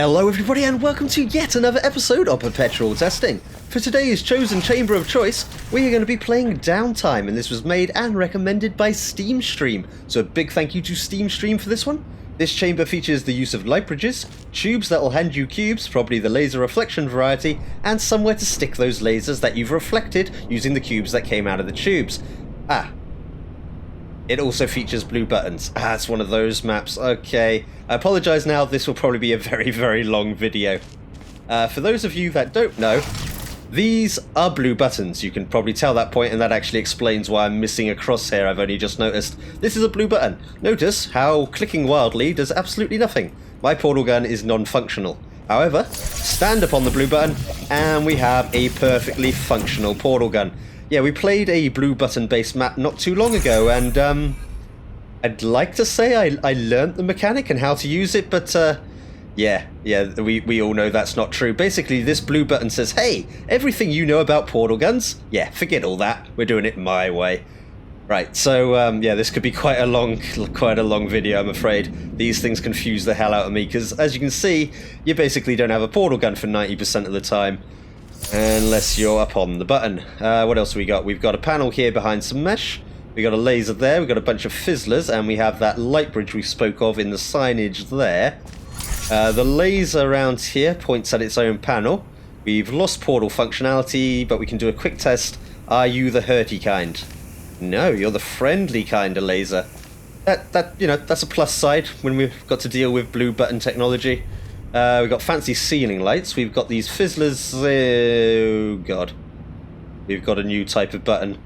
Hello everybody and welcome to yet another episode of Perpetual Testing. For today's chosen chamber of choice, we are going to be playing Downtime, and this was made and recommended by SteemStream. So a big thank you to SteemStream for this one. This chamber features the use of light bridges, tubes that will hand you cubes, probably the laser reflection variety, and somewhere to stick those lasers that you've reflected using the cubes that came out of the tubes. It also features blue buttons. It's one of those maps. Okay. I apologise now, this will probably be a very long video. For those of you that don't know, these are blue buttons. You can probably tell that point, and that actually explains why I'm missing a crosshair. I've only just noticed. This is a blue button. Notice how clicking wildly does absolutely nothing. My portal gun is non-functional. However, stand upon the blue button, and we have a perfectly functional portal gun. Yeah, we played a blue button based map not too long ago, and I'd like to say I learnt the mechanic and how to use it, but yeah, we all know that's not true. Basically, this blue button says, hey, everything you know about portal guns, yeah, forget all that. We're doing it my way. Right, so yeah, this could be quite a long video, I'm afraid. These things confuse the hell out of me, because as you can see, you basically don't have a portal gun for 90% of the time. Unless you're up on the button. What else have we got? We've got a panel here behind some mesh. We've got a laser there. We've got a bunch of fizzlers. And we have that light bridge we spoke of in the signage there. The laser around here points at its own panel. We've lost portal functionality, but we can do a quick test. Are you the hurty kind? No, you're the friendly kind of laser. You know, that's a plus side when we've got to deal with blue button technology. We've got fancy ceiling lights. We've got these fizzlers. Oh god. We've got a new type of button.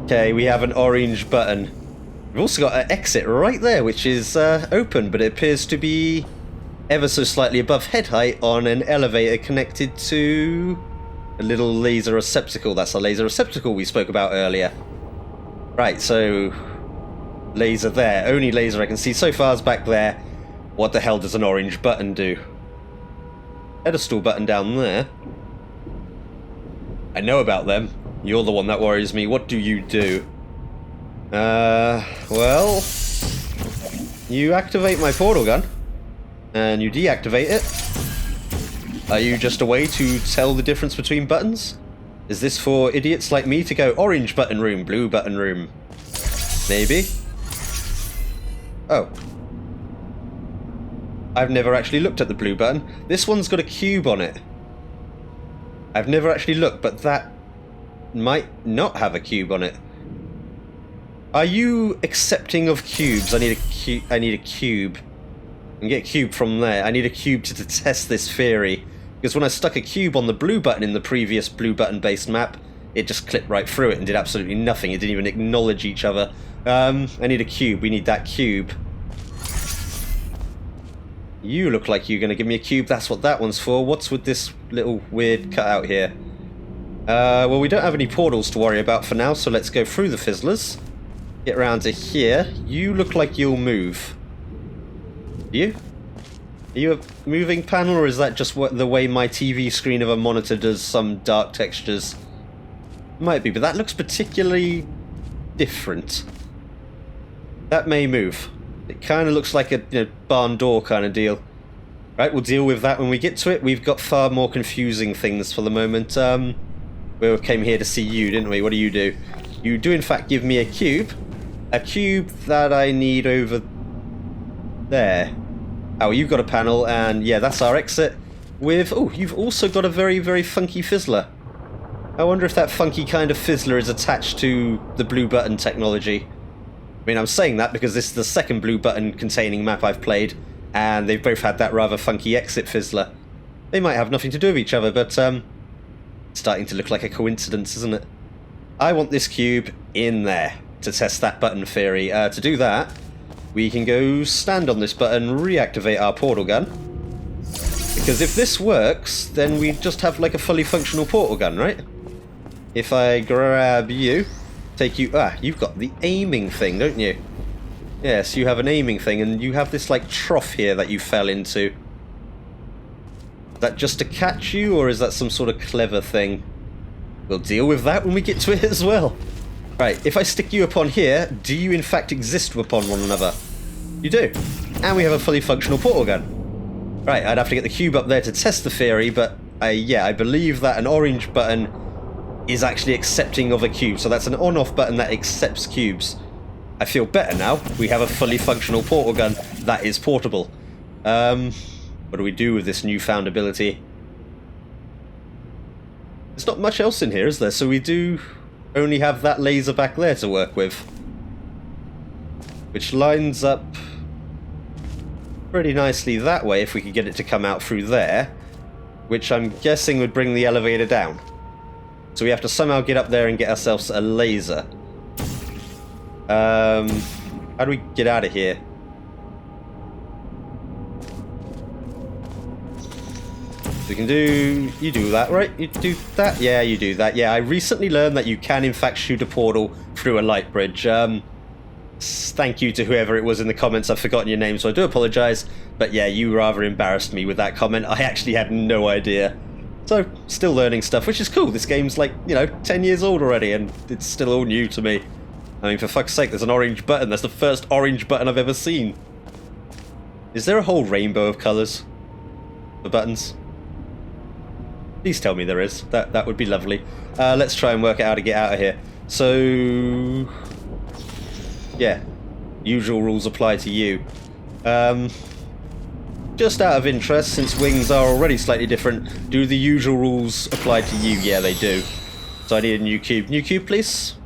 Okay, we have an orange button. We've also got an exit right there, which is open, but it appears to be ever so slightly above head height on an elevator connected to a little laser receptacle. That's a laser receptacle we spoke about earlier. Right, so laser there. Only laser I can see so far is back there. What the hell does an orange button do? Pedestal button down there. I know about them. You're the one that worries me. What do you do? Well, you activate my portal gun and you deactivate it. Are you just a way to tell the difference between buttons? Is this for idiots like me to go orange button room, blue button room? Maybe. Oh. I've never actually looked at the blue button. This one's got a cube on it. I've never actually looked, but that might not have a cube on it. Are you accepting of cubes? I need a cube. I can get a cube from there. I need a cube to test this theory. Because when I stuck a cube on the blue button in the previous blue button based map, it just clipped right through it and did absolutely nothing. It didn't even acknowledge each other. I need a cube. We need that cube. You look like you're going to give me a cube. That's what that one's for. What's with this little weird cutout here? Well, we don't have any portals to worry about for now, so let's go through the fizzlers. Get around to here. You look like you'll move. You? Are you a moving panel, or is that just the way my TV screen of a monitor does some dark textures? Might be, but that looks particularly different. That may move. It kind of looks like a barn door kind of deal. Right, we'll deal with that when we get to it. We've got far more confusing things for the moment. We came here to see you, didn't we? What do? You do in fact give me a cube. A cube that I need over there. Oh, you've got a panel, and yeah, that's our exit. With, oh, you've also got a very funky fizzler. I wonder if that funky kind of fizzler is attached to the blue button technology. I mean, I'm saying that because this is the second blue button containing map I've played, and they've both had that rather funky exit fizzler. They might have nothing to do with each other, but it's starting to look like a coincidence, isn't it? I want this cube in there to test that button theory. To do that, we can go stand on this button, reactivate our portal gun. Because if this works, then we just have like a fully functional portal gun, right? If I grab you, take you... you've got the aiming thing, don't you? Yes, you have an aiming thing, and you have this like trough here that you fell into. Is that just to catch you, or is that some sort of clever thing? We'll deal with that when we get to it as well. Right, if I stick you upon here, do you in fact exist upon one another? You do. And we have a fully functional portal gun. Right, I'd have to get the cube up there to test the theory, but yeah, I believe that an orange button is actually accepting of a cube. So that's an on-off button that accepts cubes. I feel better now. We have a fully functional portal gun that is portable. What do we do with this newfound ability? There's not much else in here, is there? So we do only have that laser back there to work with, which lines up pretty nicely that way if we could get it to come out through there, which I'm guessing would bring the elevator down. So we have to somehow get up there and get ourselves a laser. How do we get out of here? We can do... You do that, right? You do that? Yeah, you do that. Yeah, I recently learned that you can, in fact, shoot a portal through a light bridge. Thank you to whoever it was in the comments. I've forgotten your name, so I do apologise. But yeah, you rather embarrassed me with that comment. I actually had no idea. So, still learning stuff, which is cool. This game's like, you know, 10 years old already, and it's still all new to me. I mean, for fuck's sake, there's an orange button. That's the first orange button I've ever seen. Is there a whole rainbow of colours for buttons? Please tell me there is. That would be lovely. Let's try and work out how to get out of here. So... yeah. Usual rules apply to you. Just out of interest, since wings are already slightly different, do the usual rules apply to you? Yeah, they do. So I need a new cube. New cube, please?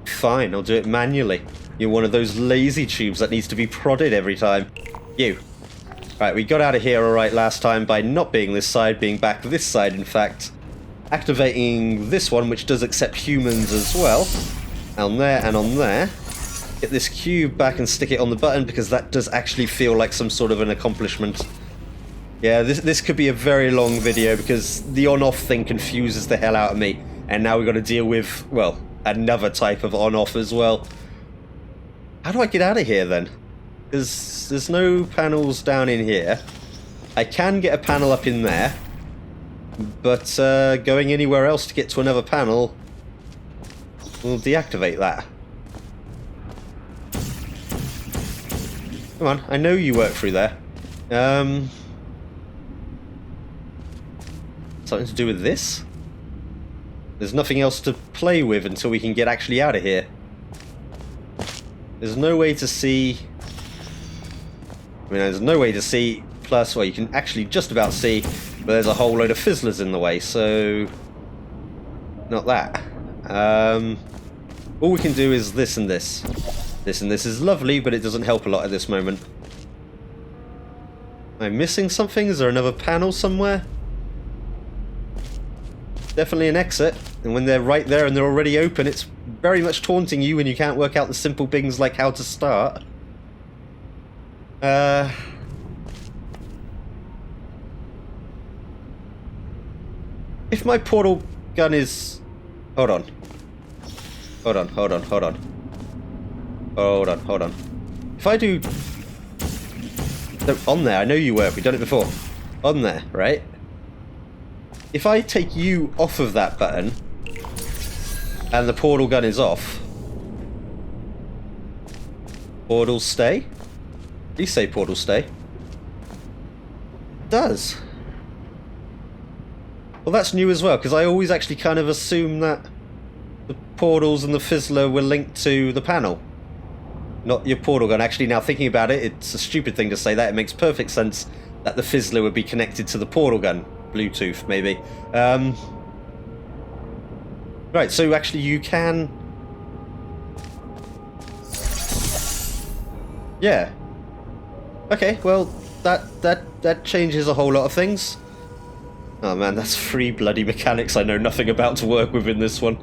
Fine, I'll do it manually. You're one of those lazy tubes that needs to be prodded every time. You. Right, we got out of here alright last time by not being this side, being back this side, in fact. Activating this one, which does accept humans as well. On there and on there. Get this cube back and stick it on the button, because that does actually feel like some sort of an accomplishment. Yeah, this could be a very long video, because the on-off thing confuses the hell out of me. And now we've got to deal with, well, another type of on-off as well. How do I get out of here then? Because there's no panels down in here. I can get a panel up in there, but going anywhere else to get to another panel will deactivate that. Come on, I know you work through there. Something to do with this? There's nothing else to play with until we can get actually out of here. There's no way to see... I mean, there's no way to see, plus, well, you can actually just about see, but there's a whole load of fizzlers in the way, so... not that. All we can do is this and this. This and this is lovely, but it doesn't help a lot at this moment. Am I missing something? Is there another panel somewhere? Definitely an exit, and when they're right there and they're already open, it's very much taunting you when you can't work out the simple things like how to start. If my portal gun is... Hold on. Hold on, hold on, hold on. Hold on, hold on. If I do... No, on there, I know you work, we've done it before. On there, right? If I take you off of that button, and the portal gun is off, portal stay? Please say portal stay. It does. Well, that's new as well, because I always actually kind of assume that the portals and the fizzler were linked to the panel, not your portal gun. Actually, now thinking about it, it's a stupid thing to say that. It makes perfect sense that the fizzler would be connected to the portal gun. Bluetooth, maybe. Right, so actually you can... Yeah. Okay, well, that changes a whole lot of things. Oh man, that's 3 bloody mechanics I know nothing about to work with in this one.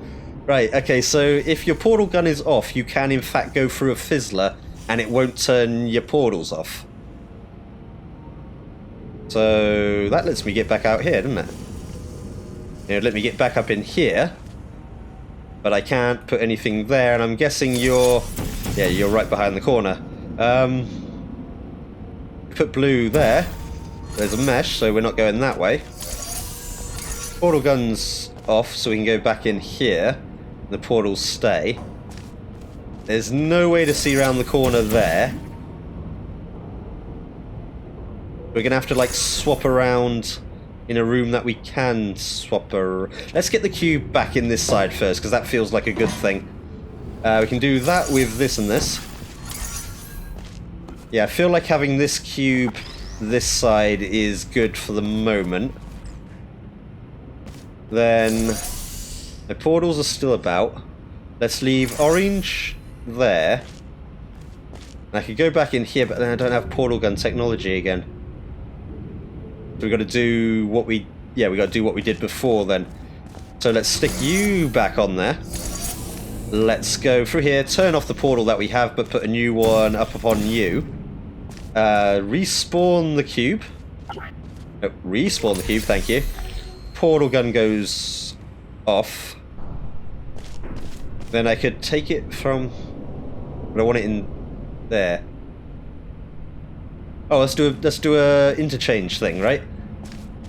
Right, okay, so if your portal gun is off, you can in fact go through a fizzler, and it won't turn your portals off. So that lets me get back out here, doesn't it? It let me get back up in here, but I can't put anything there, and I'm guessing you're... yeah, you're right behind the corner. Put blue there. There's a mesh, so we're not going that way. Portal gun's off, so we can go back in here. The portals stay. There's no way to see around the corner there. We're going to have to, like, swap around in a room that we can swap Let's get the cube back in this side first, because that feels like a good thing. We can do that with this and this. Yeah, I feel like having this cube this side is good for the moment. Then the portals are still about. Let's leave orange there. I could go back in here, but then I don't have portal gun technology again. So we've got to do what we... Yeah, we got to do what we did before then. So let's stick you back on there. Let's go through here, turn off the portal that we have, but put a new one up upon you. Respawn the cube. Oh, respawn the cube, thank you. Portal gun goes off. Then I could take it from... But I want it in there. Oh, let's do a interchange thing, right?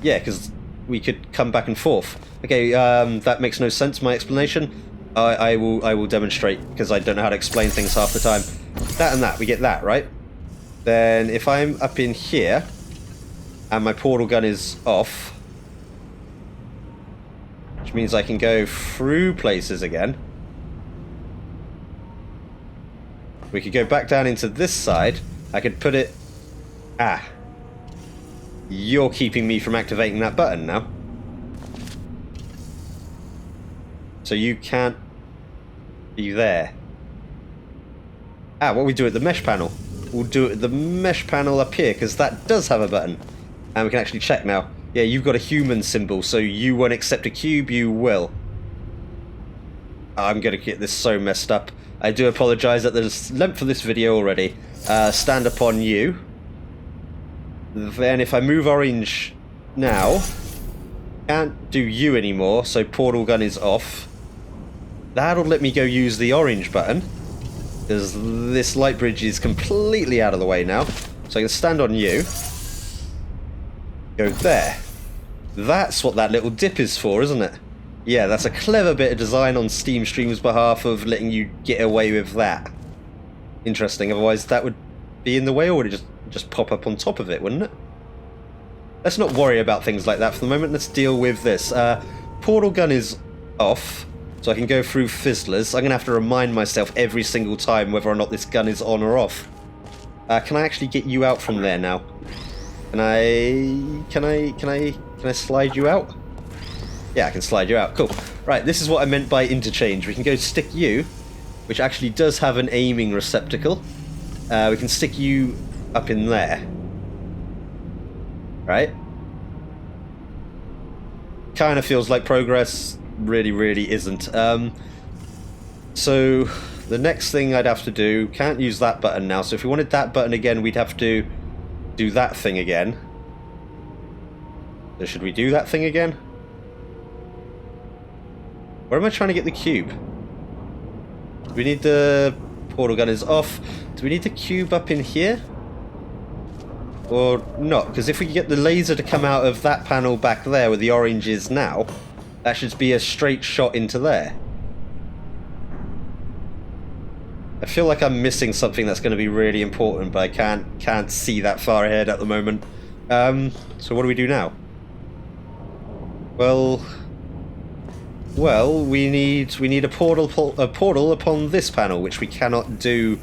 Yeah, because we could come back and forth. Okay, that makes no sense, my explanation. I will demonstrate, because I don't know how to explain things half the time. That and that, we get that, right? Then if I'm up in here and my portal gun is off, which means I can go through places again. We could go back down into this side. I could put it... Ah. You're keeping me from activating that button now. So you can't be there. Ah, what we do at the mesh panel? We'll do it at the mesh panel up here, because that does have a button. And we can actually check now. Yeah, you've got a human symbol, so you won't accept a cube, you will. I'm going to get this so messed up. I do apologise at the length of this video already. Stand upon you. Then if I move orange now, can't do you anymore, so portal gun is off. That'll let me go use the orange button, because this light bridge is completely out of the way now. So I can stand on you. Go there. That's what that little dip is for, isn't it? Yeah, that's a clever bit of design on SteemStream's behalf of letting you get away with that. Interesting, otherwise that would be in the way, or would it just pop up on top of it, wouldn't it? Let's not worry about things like that for the moment. Let's deal with this. Portal gun is off, so I can go through fizzlers. I'm going to have to remind myself every single time whether or not this gun is on or off. Can I actually get you out from there now? Can I slide you out? Yeah, I can slide you out. Cool. Right, this is what I meant by interchange. We can go stick you, which actually does have an aiming receptacle. We can stick you up in there. Right? Kind of feels like progress. Really, really isn't. So, the next thing I'd have to do... Can't use that button now, so if we wanted that button again, we'd have to do that thing again. So should we do that thing again? Where am I trying to get the cube? Do we need the... Portal gun is off. Do we need the cube up in here? Or not? Because if we get the laser to come out of that panel back there where the orange is now, that should be a straight shot into there. I feel like I'm missing something that's going to be really important, but I can't see that far ahead at the moment. So what do we do now? Well, we need a portal upon this panel, which we cannot do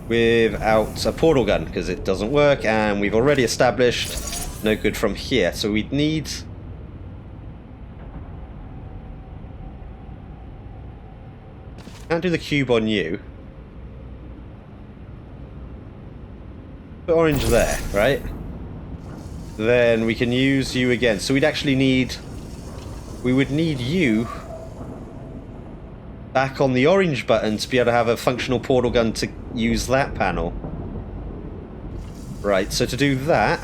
without a portal gun because it doesn't work, and we've already established no good from here. So we'd need. Can't do the cube on you. Put orange there, right? Then we can use you again. So we'd actually need... We would need you back on the orange button to be able to have a functional portal gun to use that panel. Right, so to do that,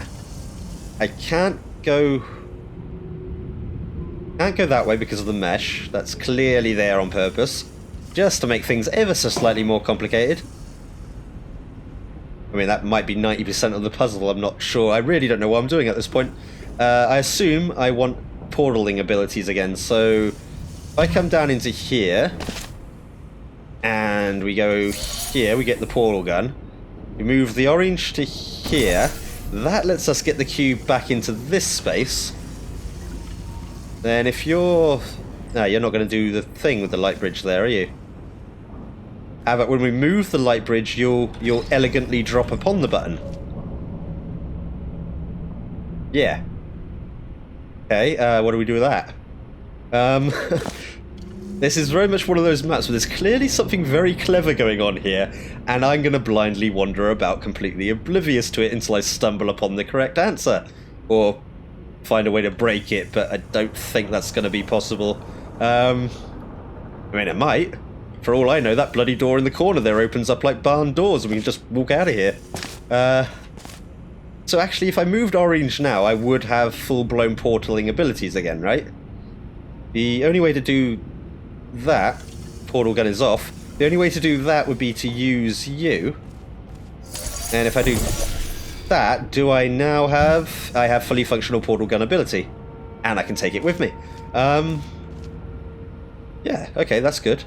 I can't go that way because of the mesh. That's clearly there on purpose, just to make things ever so slightly more complicated. I mean, that might be 90% of the puzzle, I'm not sure. I really don't know what I'm doing at this point. I assume I want portaling abilities again, so if I come down into here, and we go here, we get the portal gun. We move the orange to here, That lets us get the cube back into this space. Then if you're... No, you're not going to do the thing with the light bridge there, are you? How about when we move the light bridge, you'll elegantly drop upon the button? Yeah. Okay, what do we do with that? This is very much one of those maps where there's clearly something very clever going on here, and I'm going to blindly wander about completely oblivious to it until I stumble upon the correct answer. Or find a way to break it, but I don't think that's going to be possible. I mean, it might. For all I know, that bloody door in the corner there opens up like barn doors and we can just walk out of here. So actually, if I moved orange now, I would have full-blown portaling abilities again, right? The only way to do that... Portal gun is off. The only way to do that would be to use you. And if I do that, do I now have... I have fully functional portal gun ability. And I can take it with me. Yeah, okay, that's good.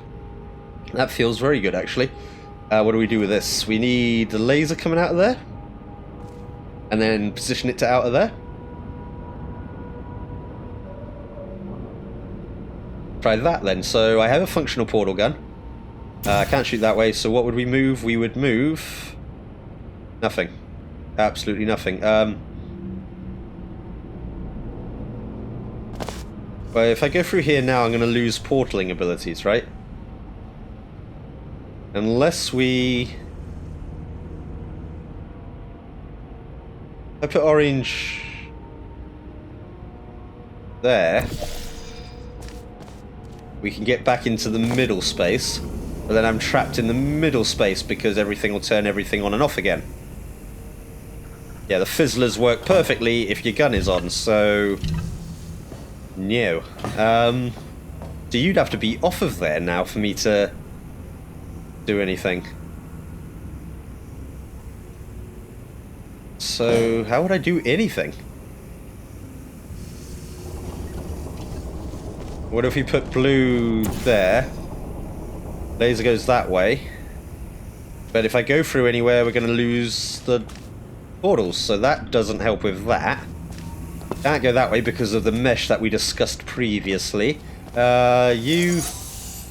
That feels very good, actually. What do we do with this? We need the laser coming out of there. And then position it to out of there. Try that then. So I have a functional portal gun. I can't shoot that way, so what would we move? We would move... Nothing. Absolutely nothing. Well, if I go through here now, I'm going to lose portaling abilities, right? Unless we... I put orange there, we can get back into the middle space, but then I'm trapped in the middle space because everything will turn everything on and off again. Yeah, the fizzlers work perfectly if your gun is on, so... No. So you'd have to be off of there now for me to do anything. So, how would I do anything? What if we put blue there? Laser goes that way. But if I go through anywhere, we're going to lose the portals, so that doesn't help with that. Can't go that way because of the mesh that we discussed previously. Do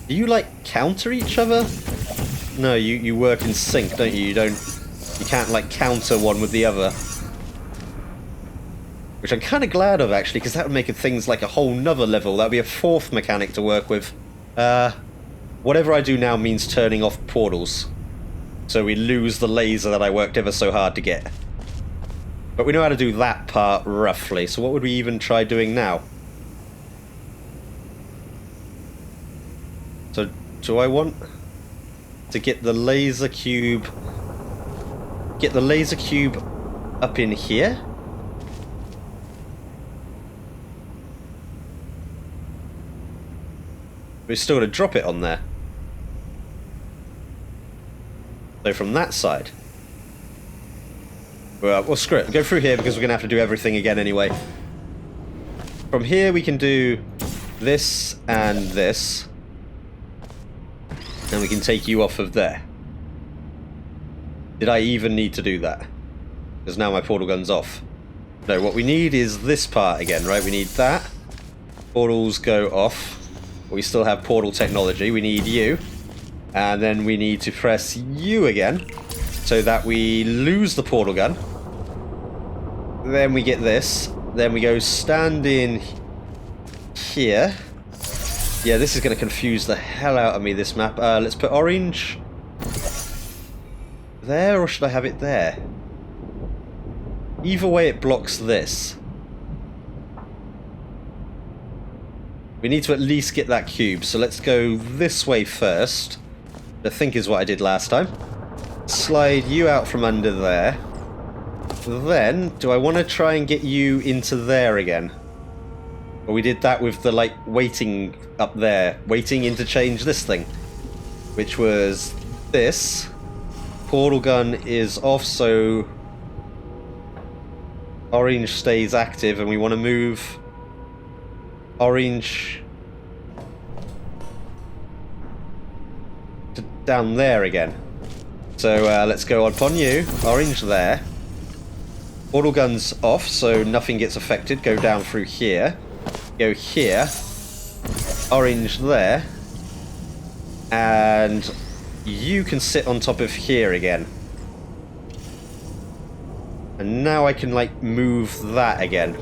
you like counter each other? No, you work in sync, don't you? You can't like counter one with the other. Which I'm kind of glad of, actually, because that would make things like a whole nother level. That would be a fourth mechanic to work with. Whatever I do now means turning off portals. So we lose the laser that I worked ever so hard to get. But we know how to do that part roughly, so what would we even try doing now? So, do I want to get the laser cube... Get the laser cube up in here? We're still going to drop it on there. So from that side. Well, screw it. Go through here because we're going to have to do everything again anyway. From here we can do this and this. And we can take you off of there. Did I even need to do that? Because now my portal gun's off. No, what we need is this part again, right? We need that. Portals go off. But we still have portal technology. We need you. And then we need to press U again. So that we lose the portal gun. Then we get this. Then we go stand in here. Yeah, this is going to confuse the hell out of me, this map. Let's put orange... there, or should I have it there? Either way, it blocks this. We need to at least get that cube, so let's go this way first. I think is what I did last time. Slide you out from under there. Then, do I want to try and get you into there again? Or we did that with the, like, waiting up there. Waiting interchange this thing. Which was this. Portal gun is off, so orange stays active, and we want to move orange to down there again. So let's go upon you, orange there. Portal gun's off, so nothing gets affected. Go down through here. Go here. Orange there. And you can sit on top of here again. And now I can, like, move that again.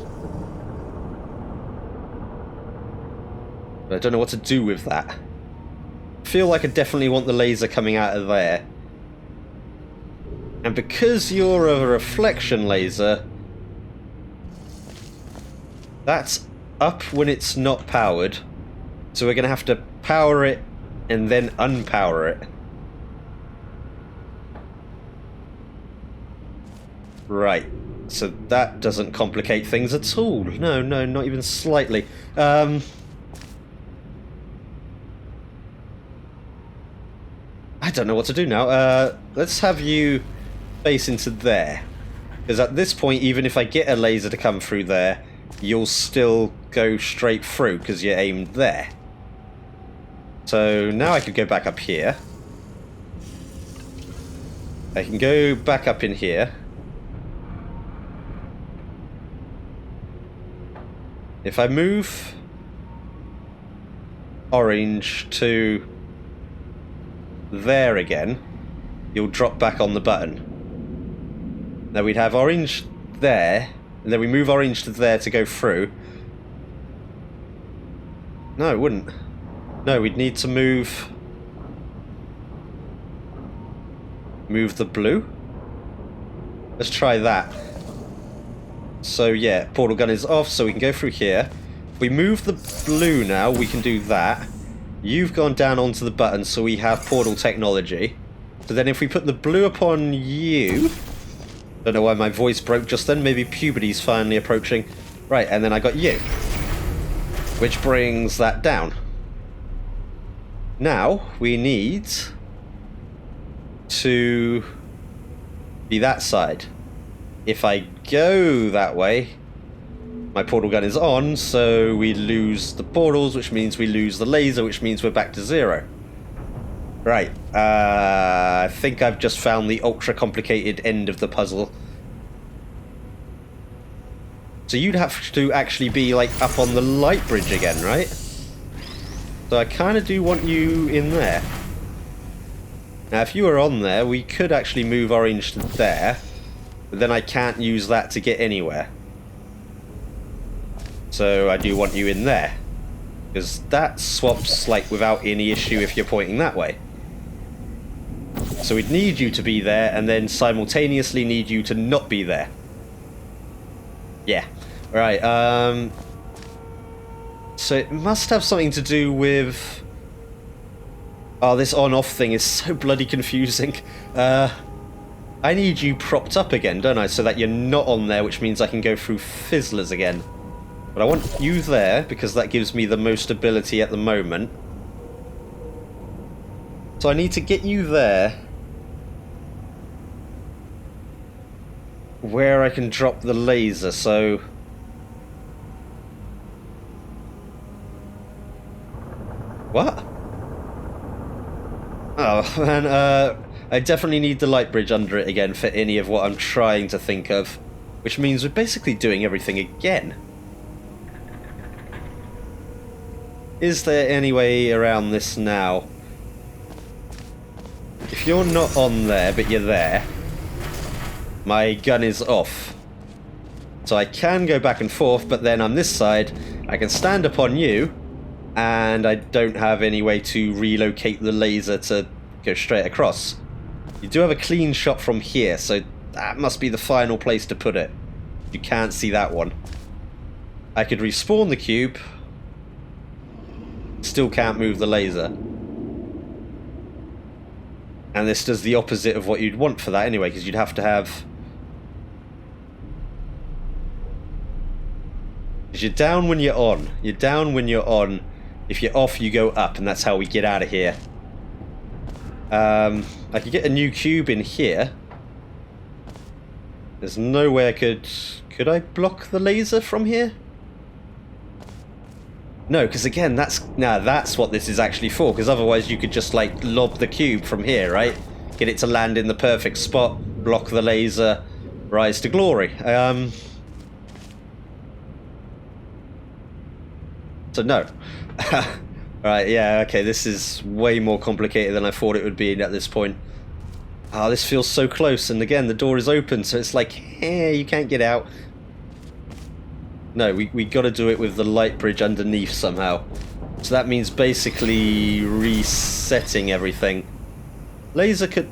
But I don't know what to do with that. I feel like I definitely want the laser coming out of there. And because you're a reflection laser, that's up when it's not powered. So we're going to have to power it and then unpower it. Right. So that doesn't complicate things at all. No, not even slightly. I don't know what to do now. Let's have you face into there. Because at this point, even if I get a laser to come through there, you'll still go straight through because you're aimed there. So now I could go back up here. I can go back up in here. If I move orange to there again, you'll drop back on the button. Now we'd have orange there, and then we move orange to there to go through. No, it wouldn't. No, we'd need to move the blue. Let's try that. So yeah, portal gun is off, so we can go through here. If we move the blue now, we can do that. You've gone down onto the button, so we have portal technology. So then if we put the blue upon you... Don't know why my voice broke just then. Maybe puberty's finally approaching. Right, and then I got you. Which brings that down. Now, we need to be that side. If I go that way, my portal gun is on, so we lose the portals, which means we lose the laser, which means we're back to 0. Right, I think I've just found the ultra complicated end of the puzzle. So you'd have to actually be like up on the light bridge again, right? So I kind of do want you in there. Now if you were on there, we could actually move orange to there, but then I can't use that to get anywhere. So I do want you in there, because that swaps like without any issue if you're pointing that way. So we'd need you to be there, and then simultaneously need you to not be there. Yeah. Right, so it must have something to do with... Oh, this on-off thing is so bloody confusing. I need you propped up again, don't I? So that you're not on there, which means I can go through fizzlers again. But I want you there, because that gives me the most ability at the moment. So I need to get you there, where I can drop the laser, so... What? Oh, man, I definitely need the light bridge under it again for any of what I'm trying to think of. Which means we're basically doing everything again. Is there any way around this now? If you're not on there, but you're there, my gun is off. So I can go back and forth, but then on this side, I can stand upon you, and I don't have any way to relocate the laser to go straight across. You do have a clean shot from here, so that must be the final place to put it. You can't see that one. I could respawn the cube. Still can't move the laser. And this does the opposite of what you'd want for that anyway, because you'd have to have... Because you're down when you're on. You're down when you're on. If you're off, you go up, and that's how we get out of here. I could get a new cube in here. There's no way I could... Could I block the laser from here? No, because again, that's what this is actually for, because otherwise you could just, like, lob the cube from here, right? Get it to land in the perfect spot, block the laser, rise to glory. So no. Right, yeah, okay, this is way more complicated than I thought it would be at this point. Ah, this feels so close, and again, the door is open, so it's like, you can't get out. No, we gotta do it with the light bridge underneath somehow. So that means basically resetting everything. Laser could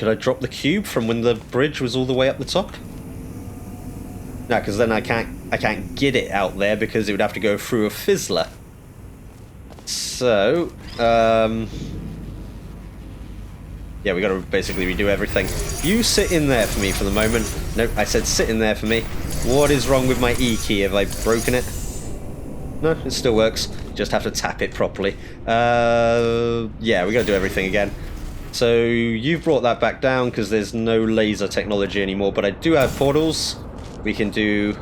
I drop the cube from when the bridge was all the way up the top? No, because then I can't get it out there because it would have to go through a fizzler. So, yeah, we gotta basically redo everything. You sit in there for me for the moment. Nope, I said sit in there for me. What is wrong with my E key? Have I broken it? No, it still works. Just have to tap it properly. Yeah, we gotta do everything again. So you've brought that back down because there's no laser technology anymore, but I do have portals. We can do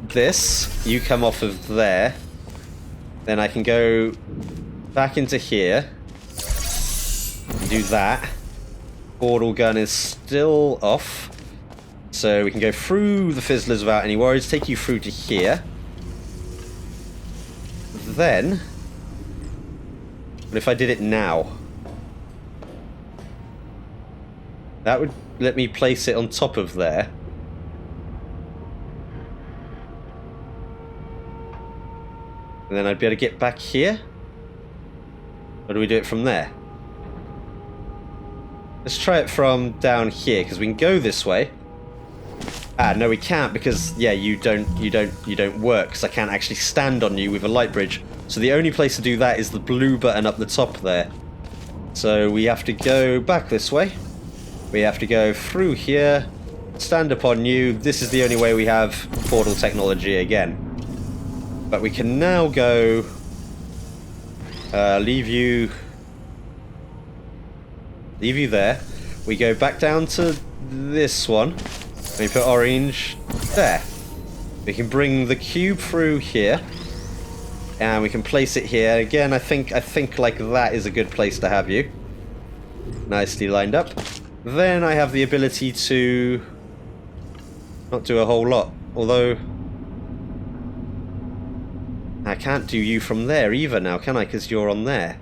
this. You come off of there. Then I can go back into here. Do that. Portal gun is still off. So we can go through the fizzlers without any worries. Take you through to here. Then, what if I did it now? That would let me place it on top of there. And then I'd be able to get back here? Or do we do it from there? Let's try it from down here, because we can go this way. Ah, no, we can't, because yeah, you don't work, because I can't actually stand on you with a light bridge. So the only place to do that is the blue button up the top there. So we have to go back this way. We have to go through here, stand upon you. This is the only way we have portal technology again. But we can now go leave you there. We go back down to this one. We put orange there. We can bring the cube through here, and we can place it here again. I think like that is a good place to have you. Nicely lined up. Then I have the ability to not do a whole lot, although I can't do you from there either now, can I? Because you're on there.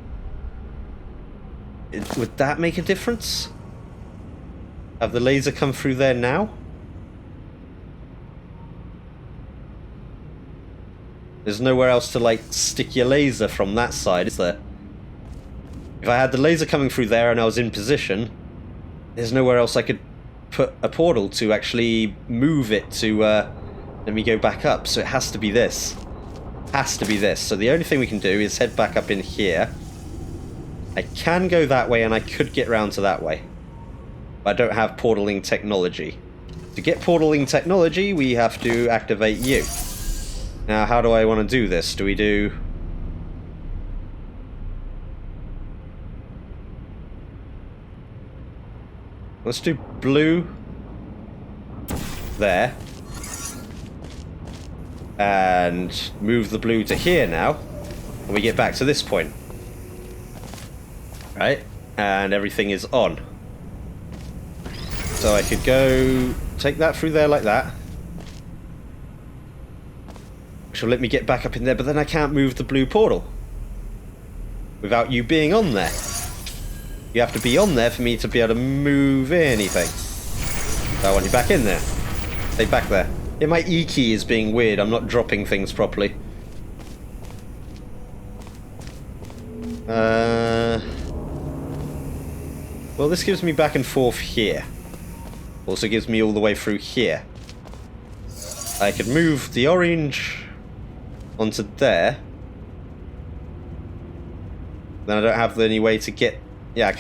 Would that make a difference? Have the laser come through there now? There's nowhere else to, like, stick your laser from that side, is there? If I had the laser coming through there and I was in position, there's nowhere else I could put a portal to actually move it to let me go back up. So it has to be this. Has to be this. So the only thing we can do is head back up in here. I can go that way and I could get round to that way. But I don't have portaling technology. To get portaling technology, we have to activate you. Now, how do I want to do this? Do we do... Let's do blue there. And move the blue to here now. And we get back to this point. Right? And everything is on. So I could go take that through there like that. Which will let me get back up in there, but then I can't move the blue portal without you being on there. You have to be on there for me to be able to move anything. So I want you back in there. Stay back there. Yeah, my E key is being weird. I'm not dropping things properly. Well, this gives me back and forth here. Also gives me all the way through here. I could move the orange onto there. Then I don't have any way to get... Yeah, I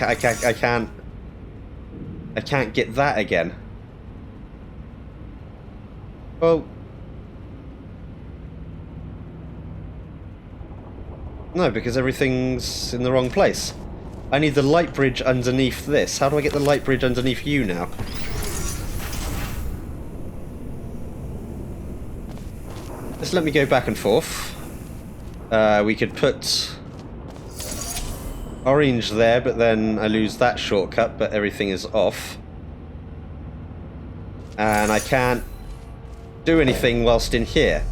can't get that again. Well... No, because everything's in the wrong place. I need the light bridge underneath this. How do I get the light bridge underneath you now? Just let me go back and forth. We could put orange there, but then I lose that shortcut, but everything is off. And I can't do anything whilst in here.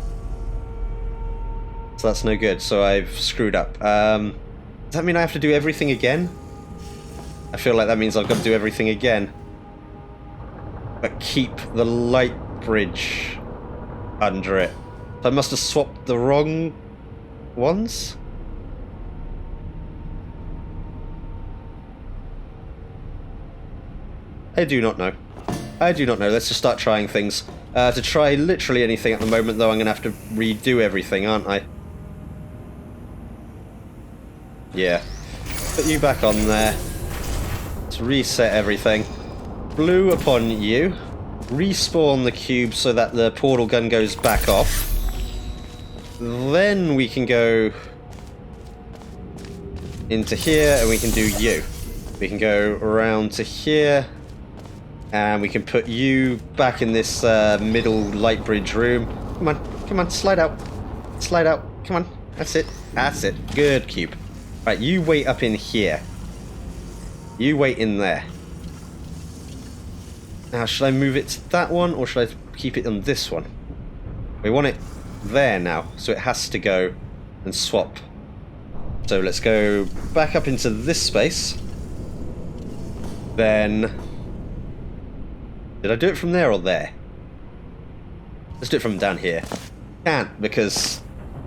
So that's no good, so I've screwed up. Does that mean I have to do everything again? I feel like that means I've got to do everything again. But keep the light bridge under it. So I must have swapped the wrong ones? I do not know. I do not know. Let's just start trying things. To try literally anything at the moment, though, I'm going to have to redo everything, aren't I? Yeah. Put you back on there. Let's reset everything. Blue upon you. Respawn the cube so that the portal gun goes back off. Then we can go into here and we can do you. We can go around to here. And we can put you back in this middle light bridge room. Come on, slide out. Slide out, come on, that's it. Good cube. Right, you wait up in here. You wait in there. Now, should I move it to that one, or should I keep it on this one? We want it there now, so it has to go and swap. So let's go back up into this space. Then... did I do it from there or there? Let's do it from down here. Can't, because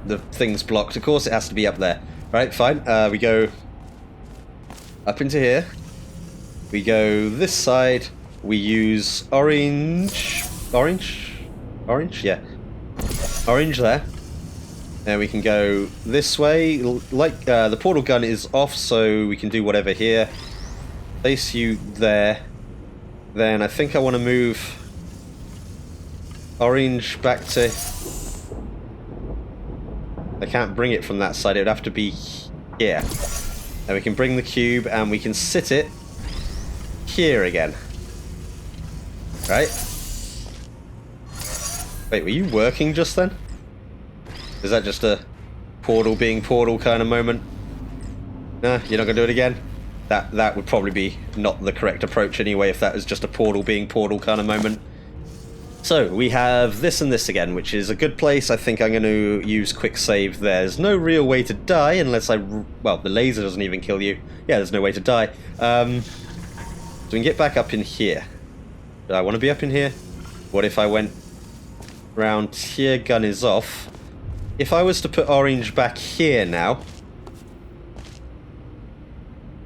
the thing's blocked. Of course it has to be up there. Right, fine. We go up into here. We go this side. We use orange. Orange? Yeah. Orange there. Then we can go this way. Like the portal gun is off, so we can do whatever here. Place you there. Then I think I want to move orange back to... I can't bring it from that side, it would have to be here. Then we can bring the cube and we can sit it here again. Right? Wait, were you working just then? Is that just a portal being portal kind of moment? Nah, you're not going to do it again? That would probably be not the correct approach anyway if that was just a portal being portal kind of moment. So, we have this and this again, which is a good place. I think I'm going to use quick save. There's no real way to die unless I... well, the laser doesn't even kill you. Yeah, there's no way to die. So we can get back up in here. Do I want to be up in here? What if I went round here, gun is off? If I was to put orange back here now...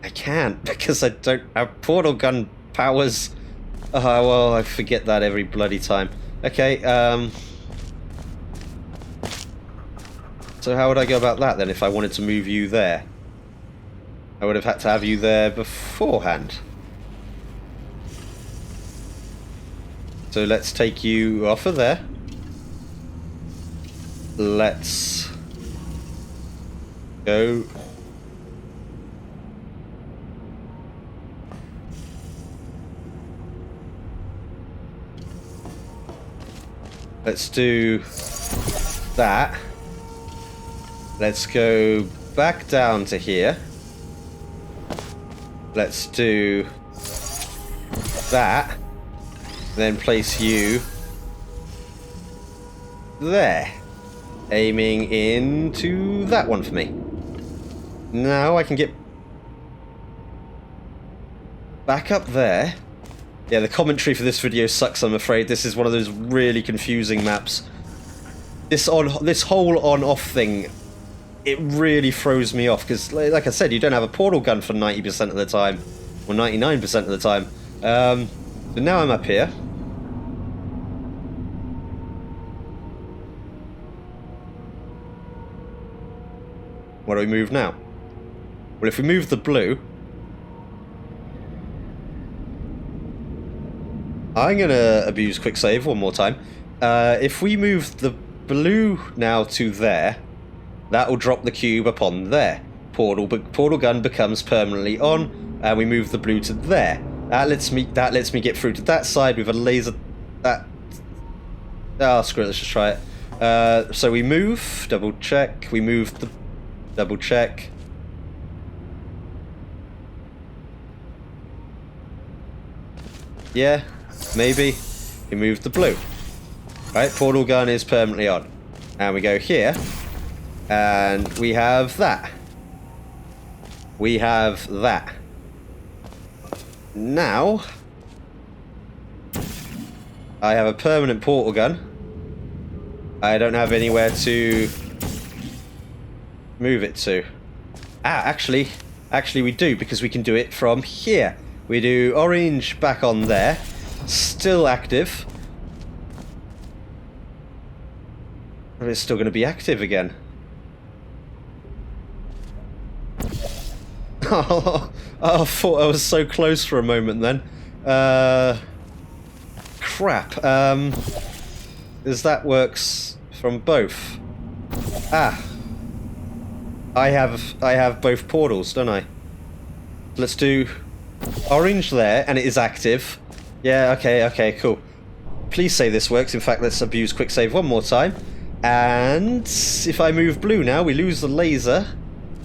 I can't, because I don't have portal gun powers. Oh, well, I forget that every bloody time. Okay, so how would I go about that then if I wanted to move you there? I would have had to have you there beforehand. So let's take you off of there. Let's go... let's do that. Let's go back down to here. Let's do that. Then place you there. Aiming into that one for me. Now I can get back up there. Yeah, the commentary for this video sucks, I'm afraid. This is one of those really confusing maps. This whole on-off thing, it really throws me off, because, like I said, you don't have a portal gun for 90% of the time, or 99% of the time. So now I'm up here. What do we move now? Well, if we move the blue... I'm going to abuse quick save one more time. If we move the blue now to there, that will drop the cube upon there. Portal gun becomes permanently on, and we move the blue to there. That lets me get through to that side with a laser. Screw it, let's just try it. So we move, double check. We move the double check. Yeah. Maybe. we move the blue. Right, portal gun is permanently on. And we go here, and we have that. We have that. Now, I have a permanent portal gun. I don't have anywhere to move it to. Actually we do, because we can do it from here. We do orange back on there. Still active. But it's still going to be active again. Oh, I thought I was so close for a moment then. Crap. As that works from both. I have both portals, don't I? Let's do orange there, and it is active. Yeah, okay, cool. Please say this works. In fact, let's abuse quick save one more time. And if I move blue now, we lose the laser.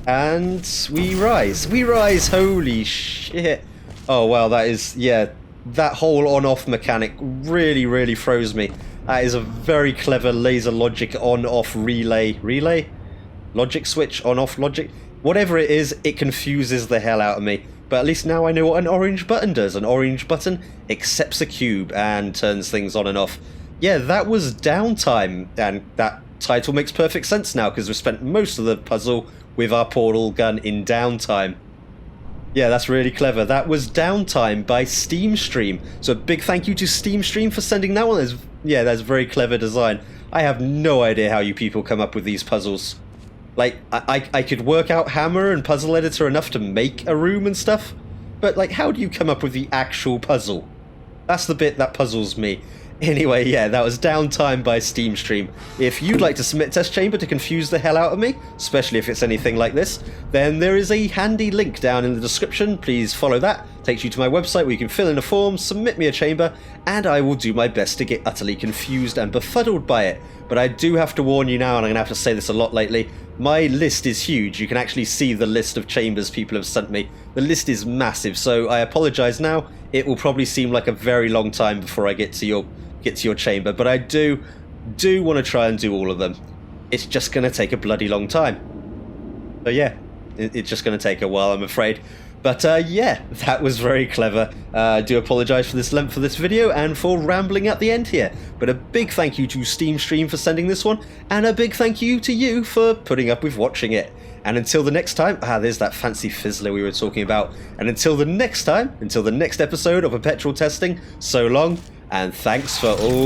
And we rise. We rise, holy shit. Oh, wow, that is, yeah, that whole on-off mechanic really, really froze me. That is a very clever laser logic on-off relay? Logic switch, on-off logic? Whatever it is, it confuses the hell out of me. But at least now I know what an orange button does. An orange button accepts a cube and turns things on and off. Yeah, that was Downtime, and that title makes perfect sense now because we've spent most of the puzzle with our portal gun in Downtime. Yeah, that's really clever. That was Downtime by SteemStream. So a big thank you to SteemStream for sending that one. That's very clever design. I have no idea how you people come up with these puzzles. Like, I could work out Hammer and Puzzle Editor enough to make a room and stuff, but like, how do you come up with the actual puzzle? That's the bit that puzzles me. Anyway, yeah, that was Downtime by SteemStream. If you'd like to submit Test Chamber to confuse the hell out of me, especially if it's anything like this, then there is a handy link down in the description. Please follow that. Takes you to my website where you can fill in a form, submit me a chamber, and I will do my best to get utterly confused and befuddled by it. But I do have to warn you now, and I'm going to have to say this a lot lately, my list is huge. You can actually see the list of chambers people have sent me. The list is massive, so I apologise now. It will probably seem like a very long time before I get to your chamber, but I do want to try and do all of them. It's just going to take a bloody long time. So yeah, it's just going to take a while, I'm afraid. But yeah, that was very clever. I do apologise for this length of this video and for rambling at the end here. But a big thank you to SteemStream for sending this one, and a big thank you to you for putting up with watching it. And until the next time, there's that fancy fizzler we were talking about. And until the next time, until the next episode of Perpetual Testing, so long, and thanks for all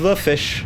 the fish.